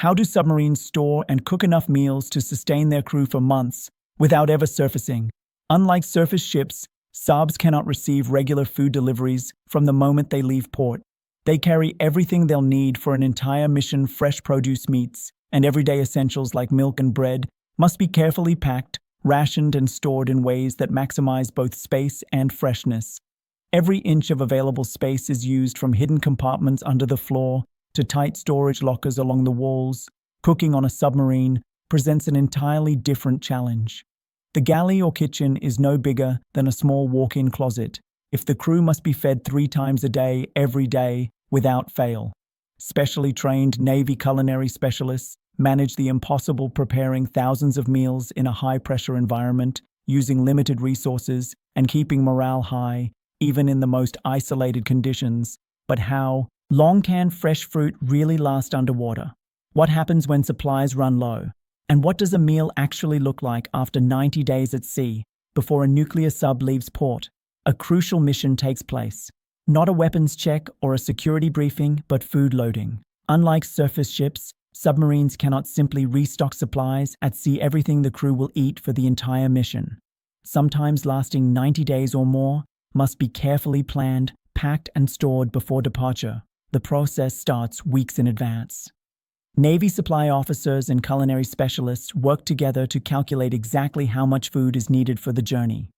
How do submarines store and cook enough meals to sustain their crew for months without ever surfacing? Unlike surface ships, subs cannot receive regular food deliveries from the moment they leave port. They carry everything they'll need for an entire mission. Fresh produce, meats, and everyday essentials like milk and bread must be carefully packed, rationed, and stored in ways that maximize both space and freshness. Every inch of available space is used, from hidden compartments under the floor to tight storage lockers along the walls. Cooking on a submarine presents an entirely different challenge. The galley or kitchen is no bigger than a small walk-in closet if the crew must be fed 3 times a day, every day, without fail. Specially trained Navy culinary specialists manage the impossible, preparing thousands of meals in a high-pressure environment, using limited resources and keeping morale high, even in the most isolated conditions. But how long can fresh fruit really last underwater? What happens when supplies run low? And what does a meal actually look like after 90 days at sea, before a nuclear sub leaves port? A crucial mission takes place. Not a weapons check or a security briefing, but food loading. Unlike surface ships, submarines cannot simply restock supplies. At sea, everything the crew will eat for the entire mission, sometimes lasting 90 days or more, must be carefully planned, packed, and stored before departure. The process starts weeks in advance. Navy supply officers and culinary specialists work together to calculate exactly how much food is needed for the journey.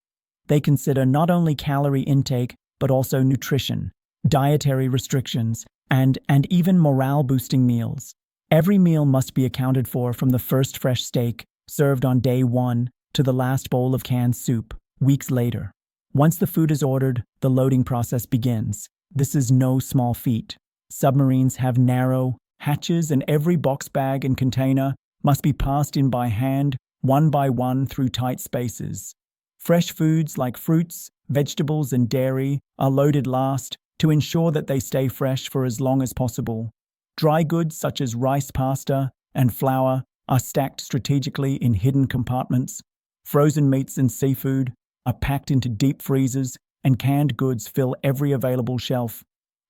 They consider not only calorie intake, but also nutrition, dietary restrictions, and even morale-boosting meals. Every meal must be accounted for, from the first fresh steak served on day 1 to the last bowl of canned soup weeks later. Once the food is ordered, the loading process begins. This is no small feat. Submarines have narrow hatches, and every box, bag, and container must be passed in by hand, one by one, through tight spaces. Fresh foods like fruits, vegetables, and dairy are loaded last to ensure that they stay fresh for as long as possible. Dry goods such as rice, pasta, and flour are stacked strategically in hidden compartments. Frozen meats and seafood are packed into deep freezers, and canned goods fill every available shelf.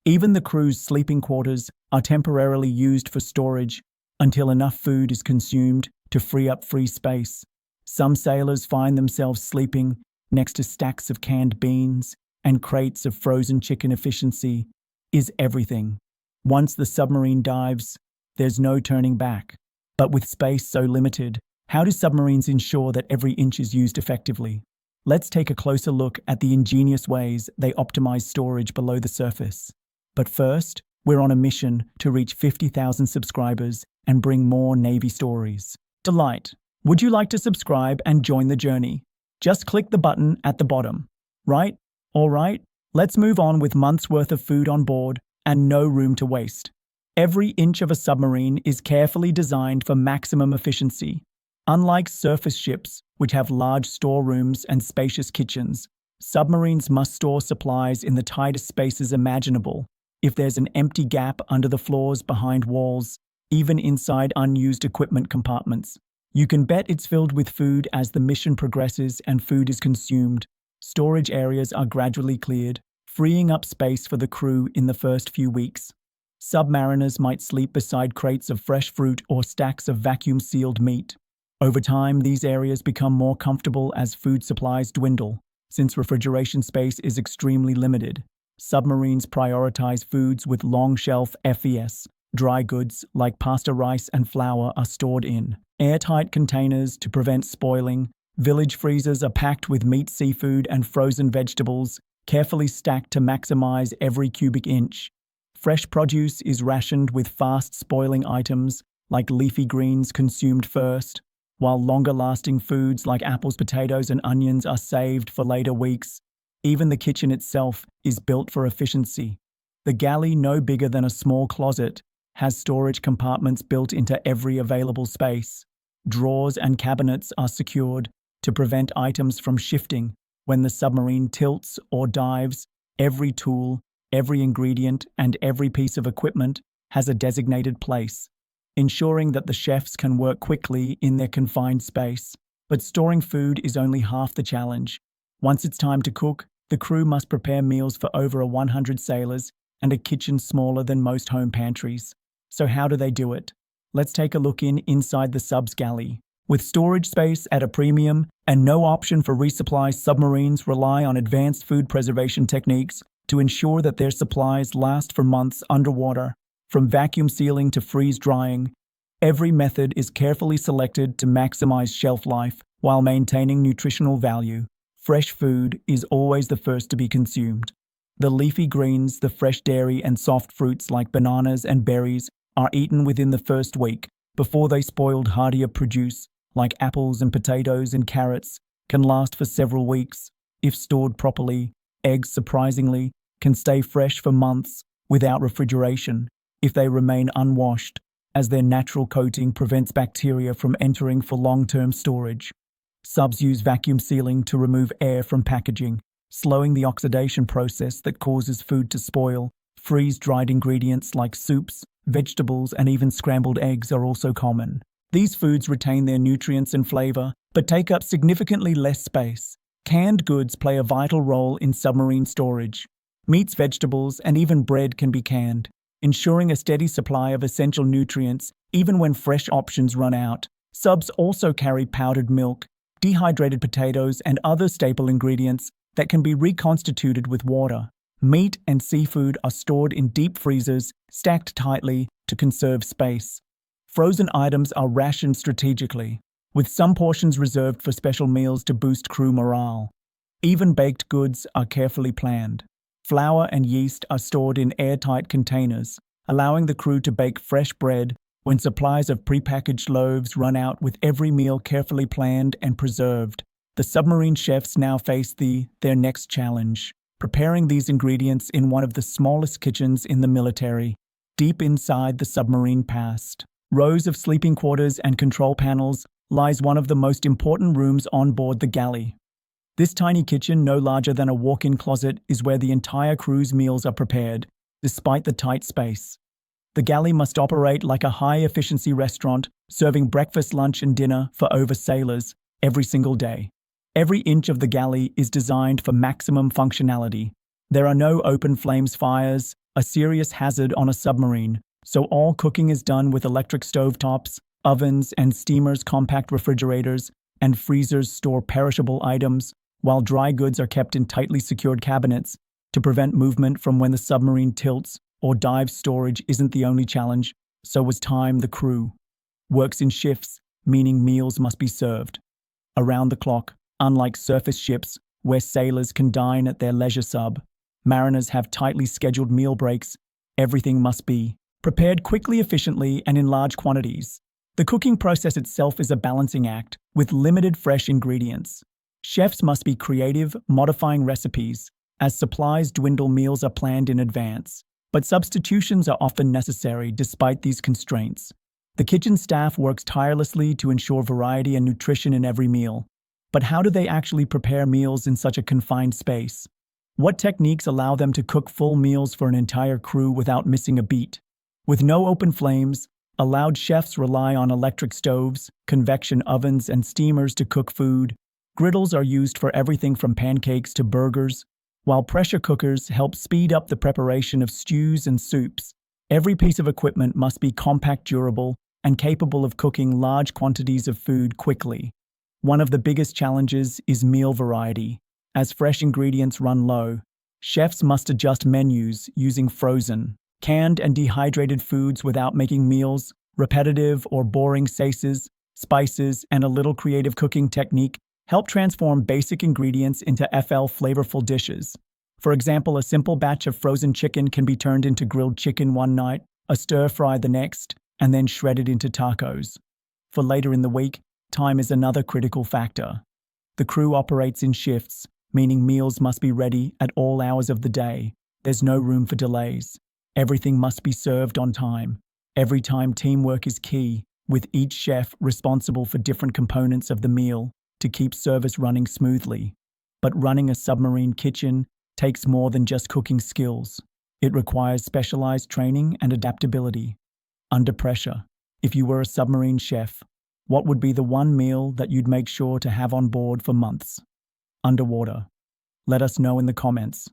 Even the crew's sleeping quarters are temporarily used for storage until enough food is consumed to free up free space. Some sailors find themselves sleeping next to stacks of canned beans and crates of frozen chicken. Efficiency is everything. Once the submarine dives, there's no turning back. But with space so limited, how do submarines ensure that every inch is used effectively? Let's take a closer look at the ingenious ways they optimize storage below the surface. But first, we're on a mission to reach 50,000 subscribers and bring more Navy stories. Delight! Would you like to subscribe and join the journey? Just click the button at the bottom. Right? All right, let's move on. With months' worth of food on board and no room to waste, every inch of a submarine is carefully designed for maximum efficiency. Unlike surface ships, which have large storerooms and spacious kitchens, submarines must store supplies in the tightest spaces imaginable. If there's an empty gap under the floors, behind walls, even inside unused equipment compartments, you can bet it's filled with food. As the mission progresses and food is consumed, storage areas are gradually cleared, freeing up space for the crew. In the first few weeks, submariners might sleep beside crates of fresh fruit or stacks of vacuum-sealed meat. Over time, these areas become more comfortable as food supplies dwindle. Since refrigeration space is extremely limited, submarines prioritize foods with long shelf FES. Dry goods like pasta, rice, and flour are stored in airtight containers to prevent spoiling. Village freezers are packed with meat, seafood, and frozen vegetables, carefully stacked to maximize every cubic inch. Fresh produce is rationed, with fast-spoiling items like leafy greens consumed first, while longer-lasting foods like apples, potatoes, and onions are saved for later weeks. Even the kitchen itself is built for efficiency. The galley, no bigger than a small closet, has storage compartments built into every available space. Drawers and cabinets are secured to prevent items from shifting when the submarine tilts or dives. Every tool, every ingredient, and every piece of equipment has a designated place, ensuring that the chefs can work quickly in their confined space. But storing food is only half the challenge. Once it's time to cook, the crew must prepare meals for over 100 sailors and a kitchen smaller than most home pantries. So how do they do it? let's take a look inside the sub's galley. With storage space at a premium and no option for resupply, submarines rely on advanced food preservation techniques to ensure that their supplies last for months underwater. From vacuum sealing to freeze drying, every method is carefully selected to maximize shelf life while maintaining nutritional value. Fresh food is always the first to be consumed. The leafy greens, the fresh dairy, and soft fruits like bananas and berries are eaten within the first week before they spoiled hardier produce like apples and potatoes and carrots can last for several weeks. If stored properly, eggs, surprisingly, can stay fresh for months without refrigeration if they remain unwashed, as their natural coating prevents bacteria from entering for long-term storage. Subs use vacuum sealing to remove air from packaging, slowing the oxidation process that causes food to spoil. Freeze-dried ingredients like soups, vegetables, and even scrambled eggs are also common. These foods retain their nutrients and flavor, but take up significantly less space. Canned goods play a vital role in submarine storage. Meats, vegetables, and even bread can be canned, ensuring a steady supply of essential nutrients even when fresh options run out. Subs also carry powdered milk, dehydrated potatoes, and other staple ingredients that can be reconstituted with water. Meat and seafood are stored in deep freezers, stacked tightly to conserve space. Frozen items are rationed strategically, with some portions reserved for special meals to boost crew morale. Even baked goods are carefully planned. Flour and yeast are stored in airtight containers, allowing the crew to bake fresh bread when supplies of prepackaged loaves run out, with every meal carefully planned and preserved. The submarine chefs now face their next challenge, preparing these ingredients in one of the smallest kitchens in the military, deep inside the submarine past. Rows of sleeping quarters and control panels lies one of the most important rooms on board the galley. This tiny kitchen, no larger than a walk-in closet, is where the entire crew's meals are prepared, despite the tight space. The galley must operate like a high-efficiency restaurant, serving breakfast, lunch, and dinner for over sailors every single day. Every inch of the galley is designed for maximum functionality. There are no open flames fires, a serious hazard on a submarine, so all cooking is done with electric stovetops, ovens and steamers. Compact refrigerators and freezers store perishable items, while dry goods are kept in tightly secured cabinets to prevent movement from when the submarine tilts or dives. Storage isn't the only challenge, so was time. The crew works in shifts, meaning meals must be served around the clock. Unlike surface ships, where sailors can dine at their leisure, mariners have tightly scheduled meal breaks. Everything must be prepared quickly, efficiently, and in large quantities. The cooking process itself is a balancing act, with limited fresh ingredients. Chefs must be creative, modifying recipes. As supplies dwindle, meals are planned in advance, but substitutions are often necessary despite these constraints. The kitchen staff works tirelessly to ensure variety and nutrition in every meal. But how do they actually prepare meals in such a confined space? What techniques allow them to cook full meals for an entire crew without missing a beat? With no open flames, allowed chefs rely on electric stoves, convection ovens, and steamers to cook food. Griddles are used for everything from pancakes to burgers, while pressure cookers help speed up the preparation of stews and soups. Every piece of equipment must be compact, durable, and capable of cooking large quantities of food quickly. One of the biggest challenges is meal variety. As fresh ingredients run low, chefs must adjust menus using frozen, canned, and dehydrated foods without making meals repetitive or boring. Spices, and a little creative cooking technique help transform basic ingredients into flavorful dishes. For example, a simple batch of frozen chicken can be turned into grilled chicken one night, a stir-fry the next, and then shredded into tacos. For later in the week, time is another critical factor. The crew operates in shifts, meaning meals must be ready at all hours of the day. There's no room for delays. Everything must be served on time. Every time, teamwork is key, with each chef responsible for different components of the meal to keep service running smoothly. But running a submarine kitchen takes more than just cooking skills. It requires specialized training and adaptability. Under pressure, if you were a submarine chef, what would be the one meal that you'd make sure to have on board for months? Underwater. Let us know in the comments.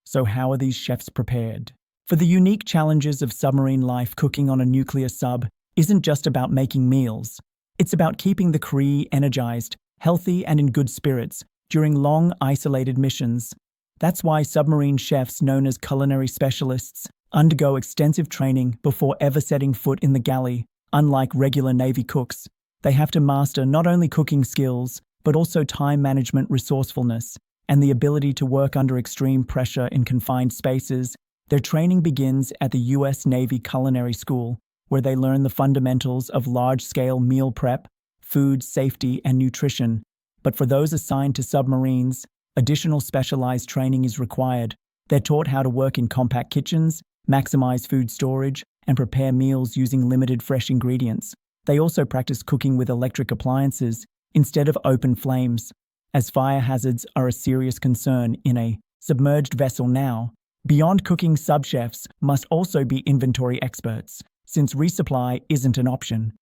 So how are these chefs prepared for the unique challenges of submarine life? Cooking on a nuclear sub isn't just about making meals. It's about keeping the crew energized, healthy, and in good spirits during long, isolated missions. That's why submarine chefs, known as culinary specialists, undergo extensive training before ever setting foot in the galley. Unlike regular Navy cooks, they have to master not only cooking skills, but also time management, resourcefulness, and the ability to work under extreme pressure in confined spaces. Their training begins at the U.S. Navy Culinary School, where they learn the fundamentals of large-scale meal prep, food safety, and nutrition. But for those assigned to submarines, additional specialized training is required. They're taught how to work in compact kitchens, maximize food storage, and prepare meals using limited fresh ingredients. They also practice cooking with electric appliances instead of open flames, as fire hazards are a serious concern in a submerged vessel now. Beyond cooking, subchefs must also be inventory experts, since resupply isn't an option.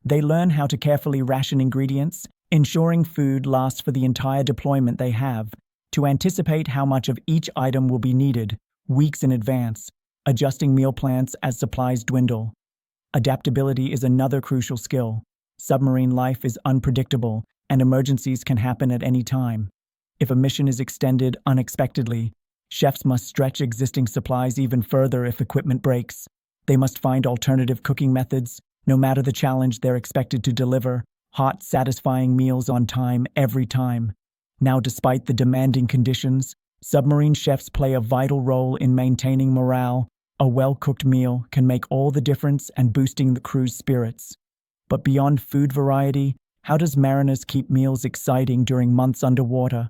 They learn how to carefully ration ingredients, ensuring food lasts for the entire deployment they have, to anticipate how much of each item will be needed weeks in advance, adjusting meal plans as supplies dwindle. Adaptability is another crucial skill. Submarine life is unpredictable, and emergencies can happen at any time. If a mission is extended unexpectedly, chefs must stretch existing supplies even further if equipment breaks. They must find alternative cooking methods. No matter the challenge, they're expected to deliver hot, satisfying meals on time every time. Now, despite the demanding conditions, submarine chefs play a vital role in maintaining morale. A well-cooked meal can make all the difference and boosting the crew's spirits. But beyond food variety, how does mariners keep meals exciting during months underwater?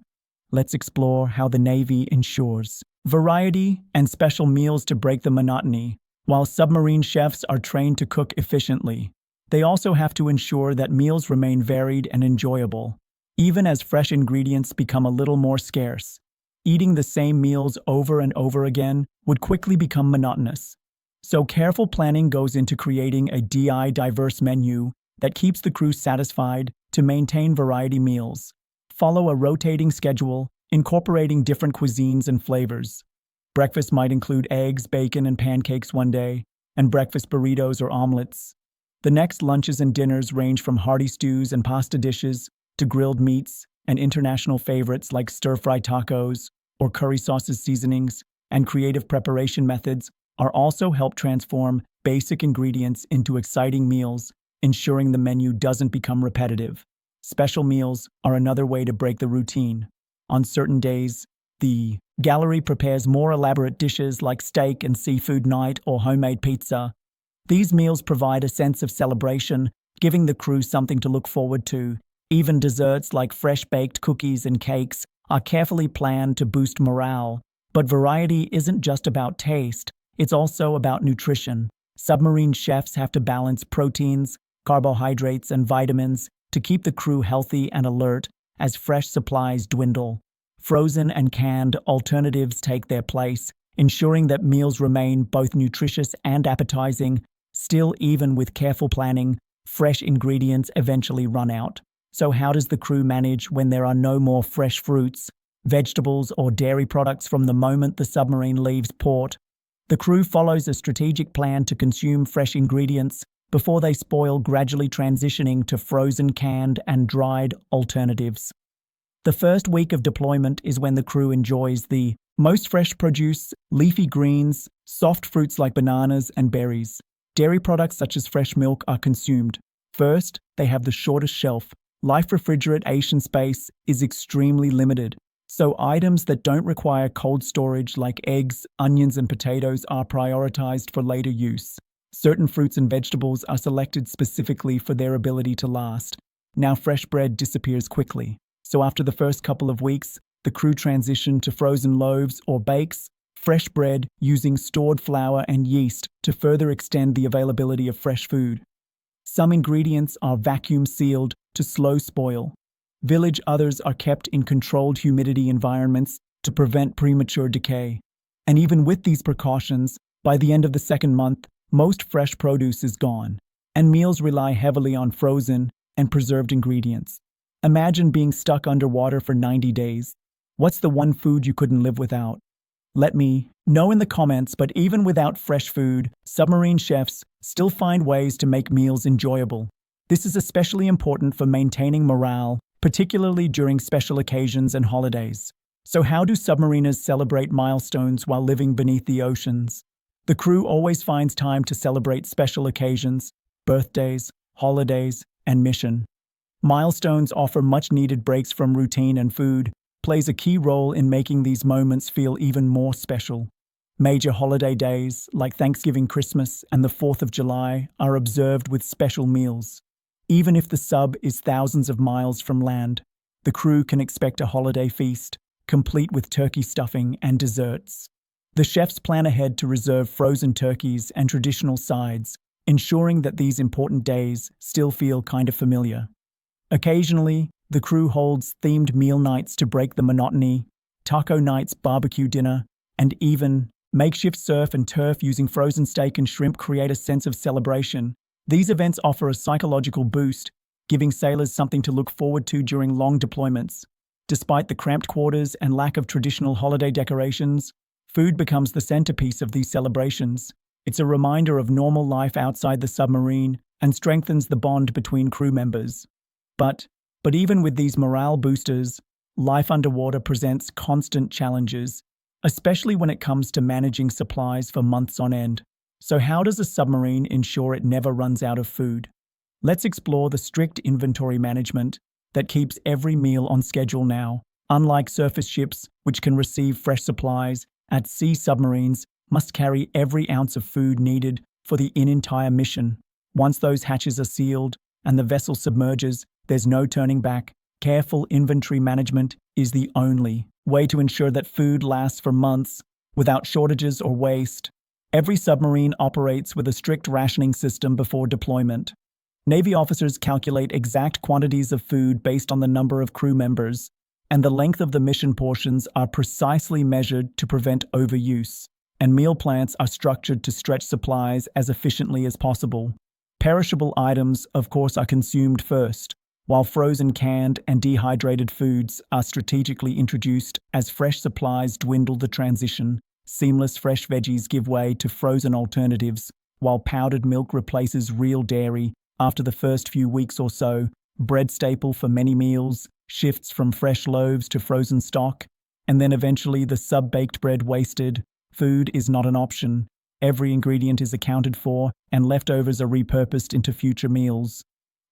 Let's explore how the Navy ensures variety and special meals to break the monotony. While submarine chefs are trained to cook efficiently, they also have to ensure that meals remain varied and enjoyable, even as fresh ingredients become a little more scarce. Eating the same meals over and over again would quickly become monotonous. So careful planning goes into creating a diverse menu that keeps the crew satisfied. To maintain variety, meals follow a rotating schedule, incorporating different cuisines and flavors. Breakfast might include eggs, bacon, and pancakes one day, and breakfast burritos or omelets. The next, lunches and dinners range from hearty stews and pasta dishes to grilled meats and international favorites like stir-fry tacos or curry sauces. Seasonings and creative preparation methods are also help transform basic ingredients into exciting meals, ensuring the menu doesn't become repetitive. Special meals are another way to break the routine. On certain days, the Galley prepares more elaborate dishes like steak and seafood night or homemade pizza. These meals provide a sense of celebration, giving the crew something to look forward to. Even desserts like fresh-baked cookies and cakes are carefully planned to boost morale. But variety isn't just about taste, it's also about nutrition. Submarine chefs have to balance proteins, carbohydrates, and vitamins to keep the crew healthy and alert as fresh supplies dwindle. Frozen and canned alternatives take their place, ensuring that meals remain both nutritious and appetizing. Still, even with careful planning, fresh ingredients eventually run out. So how does the crew manage when there are no more fresh fruits, vegetables, or dairy products from the moment the submarine leaves port? The crew follows a strategic plan to consume fresh ingredients before they spoil, gradually transitioning to frozen, canned, and dried alternatives. The first week of deployment is when the crew enjoys the most fresh produce, leafy greens, soft fruits like bananas and berries. Dairy products such as fresh milk are consumed. First, they have the shortest shelf. Life refrigeration space is extremely limited, so items that don't require cold storage like eggs, onions, and potatoes are prioritized for later use. Certain fruits and vegetables are selected specifically for their ability to last. Now, fresh bread disappears quickly. So after the first couple of weeks, the crew transition to frozen loaves or bakes fresh bread using stored flour and yeast to further extend the availability of fresh food. Some ingredients are vacuum sealed to slow spoil. Others are kept in controlled humidity environments to prevent premature decay. And even with these precautions, by the end of the second month, most fresh produce is gone, and meals rely heavily on frozen and preserved ingredients. Imagine being stuck underwater for 90 days. What's the one food you couldn't live without? Let me know in the comments, but even without fresh food, submarine chefs still find ways to make meals enjoyable. This is especially important for maintaining morale, particularly during special occasions and holidays. So how do submariners celebrate milestones while living beneath the oceans? The crew always finds time to celebrate special occasions, birthdays, holidays, and mission. Milestones offer much-needed breaks from routine, and food plays a key role in making these moments feel even more special. Major holiday days, like Thanksgiving, Christmas, and the 4th of July, are observed with special meals. Even if the sub is thousands of miles from land, the crew can expect a holiday feast, complete with turkey stuffing and desserts. The chefs plan ahead to reserve frozen turkeys and traditional sides, ensuring that these important days still feel kind of familiar. Occasionally, the crew holds themed meal nights to break the monotony, taco nights, barbecue dinner, and even makeshift surf and turf using frozen steak and shrimp create a sense of celebration. These events offer a psychological boost, giving sailors something to look forward to during long deployments. Despite the cramped quarters and lack of traditional holiday decorations, food becomes the centerpiece of these celebrations. It's a reminder of normal life outside the submarine and strengthens the bond between crew members. But even with these morale boosters, life underwater presents constant challenges, especially when it comes to managing supplies for months on end. So how does a submarine ensure it never runs out of food? Let's explore the strict inventory management that keeps every meal on schedule now. Unlike surface ships, which can receive fresh supplies, at sea submarines must carry every ounce of food needed for the entire mission. Once those hatches are sealed and the vessel submerges, there's no turning back. Careful inventory management is the only way to ensure that food lasts for months without shortages or waste. Every submarine operates with a strict rationing system before deployment. Navy officers calculate exact quantities of food based on the number of crew members, and the length of the mission portions are precisely measured to prevent overuse, and meal plans are structured to stretch supplies as efficiently as possible. Perishable items, of course, are consumed first, while frozen, canned, and dehydrated foods are strategically introduced as fresh supplies dwindle the transition. Seamless fresh veggies give way to frozen alternatives, while powdered milk replaces real dairy after the first few weeks or so. Bread, staple for many meals, shifts from fresh loaves to frozen stock, and then eventually the sub-baked bread wasted. Food is not an option. Every ingredient is accounted for, and leftovers are repurposed into future meals.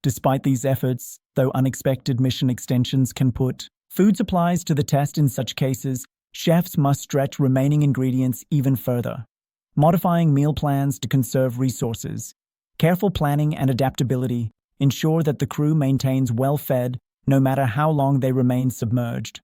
Despite these efforts, though unexpected mission extensions can put food supplies to the test in such cases, chefs must stretch remaining ingredients even further, modifying meal plans to conserve resources. Careful planning and adaptability ensure that the crew maintains well-fed no matter how long they remain submerged.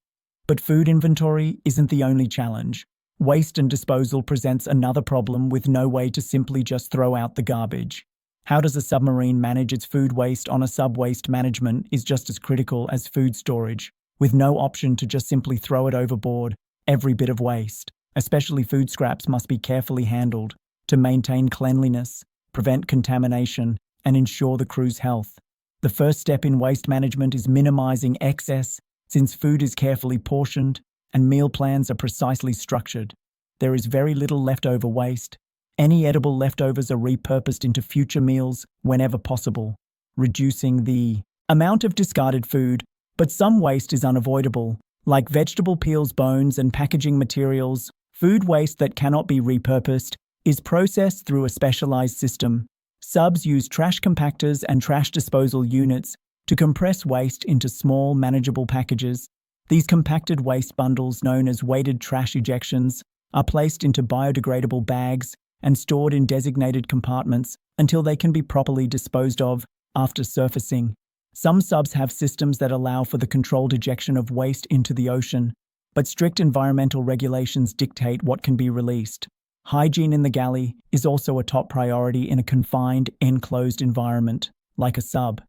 But food inventory isn't the only challenge. Waste and disposal presents another problem, with no way to simply just throw out the garbage. How does a submarine manage its food waste? On a sub, waste management is just as critical as food storage, with no option to just simply throw it overboard. Every bit of waste, especially food scraps, must be carefully handled to maintain cleanliness, prevent contamination, and ensure the crew's health. The first step in waste management is minimizing excess, since food is carefully portioned and meal plans are precisely structured. There is very little leftover waste. Any edible leftovers are repurposed into future meals whenever possible, reducing the amount of discarded food. But some waste is unavoidable, like vegetable peels, bones, and packaging materials. Food waste that cannot be repurposed is processed through a specialized system. Subs use trash compactors and trash disposal units to compress waste into small, manageable packages. These compacted waste bundles, known as weighted trash ejections, are placed into biodegradable bags and stored in designated compartments until they can be properly disposed of after surfacing. Some subs have systems that allow for the controlled ejection of waste into the ocean, but strict environmental regulations dictate what can be released. Hygiene in the galley is also a top priority in a confined, enclosed environment, like a sub.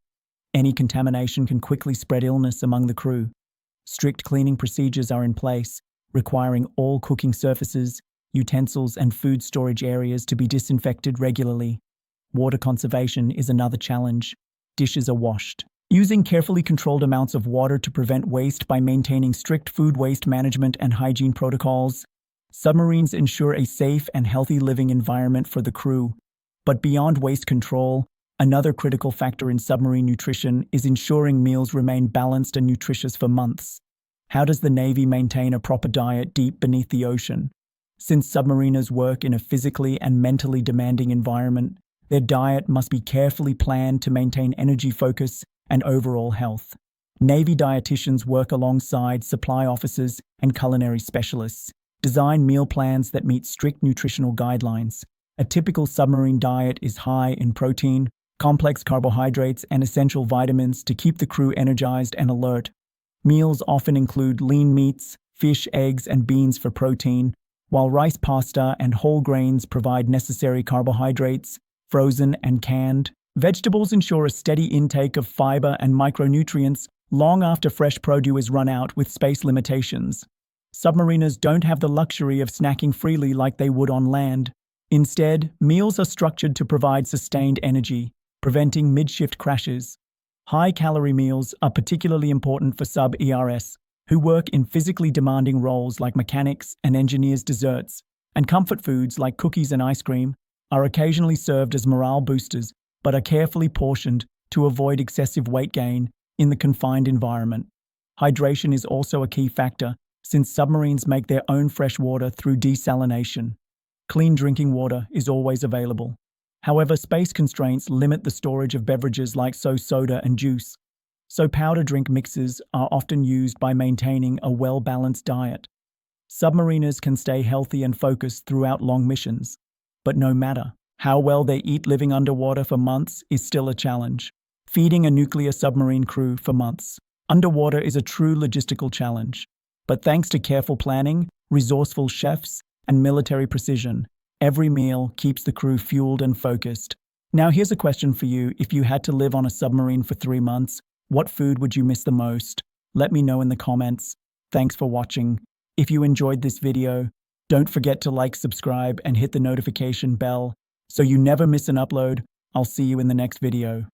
Any contamination can quickly spread illness among the crew. Strict cleaning procedures are in place, requiring all cooking surfaces, utensils, and food storage areas to be disinfected regularly. Water conservation is another challenge. Dishes are washed using carefully controlled amounts of water to prevent waste by maintaining strict food waste management and hygiene protocols. Submarines ensure a safe and healthy living environment for the crew. But beyond waste control, another critical factor in submarine nutrition is ensuring meals remain balanced and nutritious for months. How does the Navy maintain a proper diet deep beneath the ocean? Since submariners work in a physically and mentally demanding environment, their diet must be carefully planned to maintain energy focus and overall health. Navy dietitians work alongside supply officers and culinary specialists, design meal plans that meet strict nutritional guidelines. A typical submarine diet is high in protein, complex carbohydrates, and essential vitamins to keep the crew energized and alert. Meals often include lean meats, fish, eggs, and beans for protein, while rice, pasta, and whole grains provide necessary carbohydrates, frozen and canned. Vegetables ensure a steady intake of fiber and micronutrients long after fresh produce is run out with space limitations. Submariners don't have the luxury of snacking freely like they would on land. Instead, meals are structured to provide sustained energy, preventing mid-shift crashes. High-calorie meals are particularly important for sub-ERs, who work in physically demanding roles like mechanics and engineers. Desserts and comfort foods like cookies and ice cream are occasionally served as morale boosters, but are carefully portioned to avoid excessive weight gain in the confined environment. Hydration is also a key factor, since submarines make their own fresh water through desalination. Clean drinking water is always available. However, space constraints limit the storage of beverages like soda and juice, so powder drink mixes are often used by maintaining a well-balanced diet. Submariners can stay healthy and focused throughout long missions, but no matter how well they eat, living underwater for months is still a challenge. Feeding a nuclear submarine crew for months underwater is a true logistical challenge, but thanks to careful planning, resourceful chefs, and military precision, every meal keeps the crew fueled and focused. Now here's a question for you. If you had to live on a submarine for 3 months, what food would you miss the most? Let me know in the comments. Thanks for watching. If you enjoyed this video, don't forget to like, subscribe, and hit the notification bell so you never miss an upload. I'll see you in the next video.